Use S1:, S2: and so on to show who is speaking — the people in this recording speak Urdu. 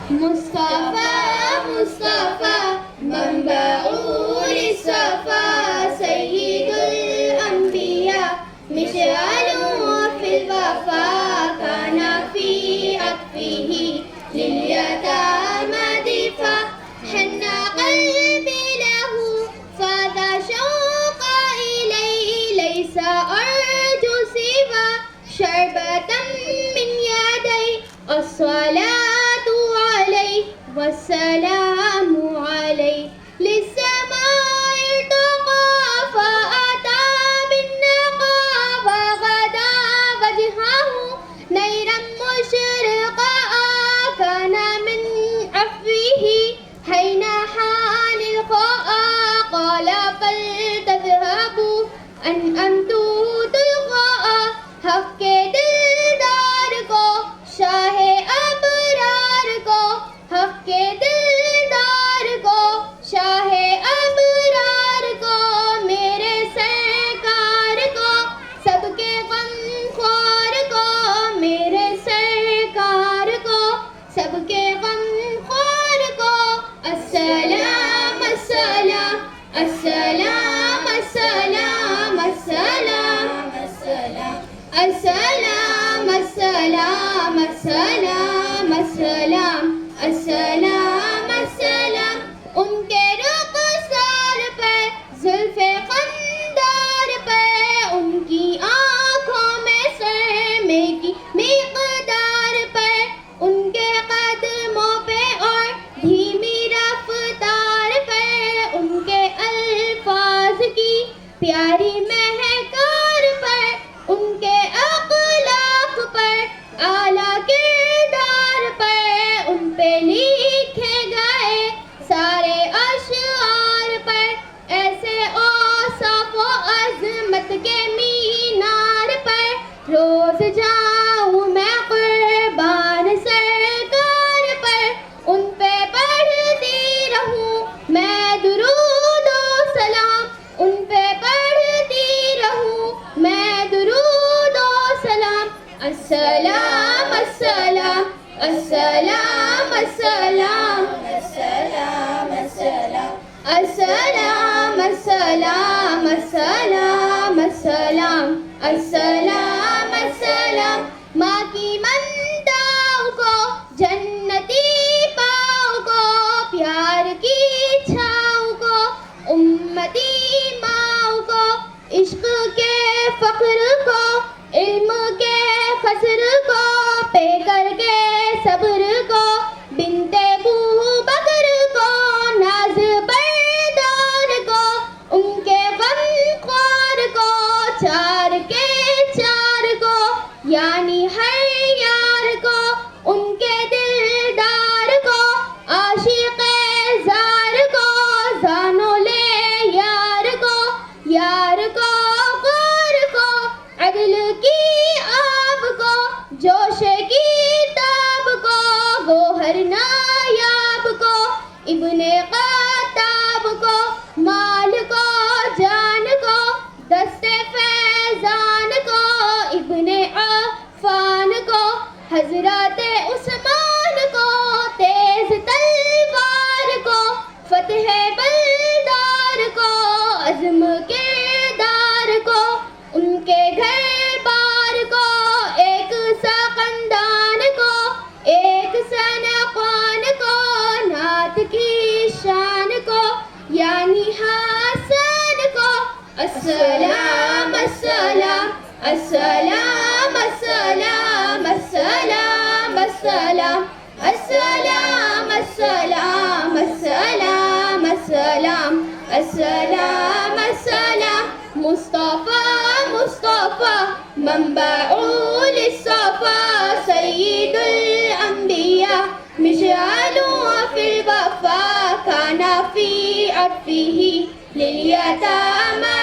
S1: مصطفى مصطفى منبع للصفا سيد الأنبياء مشعل في الوفا كان في عطفه لليتامى دفاع حن قلبي له فذا شوق إليه ليس أرجو سوى شربة من يدي الصلاة عليه والسلام عليه للسماء ارتقى فأتى بالنقى وغدا وجهه نيرا مشرقا كان من عفوه حين حان القاء قال فلتذهبوا أن أنتم تلقاء حق دلدار کو شاہ ابرار کو حق دلدار کو شاہ ابرار کو میرے سرکار کو سب کے غم خوار کو میرے سرکار کو سب کے غم خوار کو السلام السلام السلام السلام السلام السلام السلام السلام السلام السلام السلام ان کے رخسار پہ زلف قندار پہ ان کی آنکھوں میں سرمے کی مقدار پہ ان کے قدموں پہ اور دھیمی رفتار پہ ان کے الفاظ کی پیاری مہکار پر ان کے اخلاق پر اعلیٰ کردار پر ان پہ لکھے گئے سارے اشعار پر ایسے اوصاف و عظمت کے مینار پر روز جاؤں میں قربان سرکار پر ان پہ پڑھتی رہوں میں درود و سلام ان پہ پڑھتی رہوں میں درود و سلام السلام السلام السلام السلام السلام السلام السلام السلام السلام السلام السلام ماں کی منتاؤں کو جنتی پاؤں کو پیار کی چھاؤں کو امتی ماؤں کو عشق کے فخر کو علم کے خسر کو پے کر کے صبر کو بنتے بو بکر کو ناز بردار کو ان کے غم خوار کو چار کے چار کو یعنی ہر یار کو ان کے دلدار کو عاشق زار کو زانو لے یار کو غور کو عدل کی آب کو جوش کی تاب کو گوہر نایاب کو ابن خطاب کو مال کو جان کو دست فیضان کو ابن عفان کو حضرت عثمان کو تیز تلوار کو فتح بلدار کو عزم کردار کو ان کے گھر بار کو ایک سا خاندان کو ایک سا نقوان کو نعت کی شان کو یعنی حسن کو السلام السلام السلام السلام السلام السلام السلام السلام السلام السلام السلام السلام مصطفى مصطفى منبع للصفا سيد الأنبياء مشعل في الوفا كان في عطفه لليتامى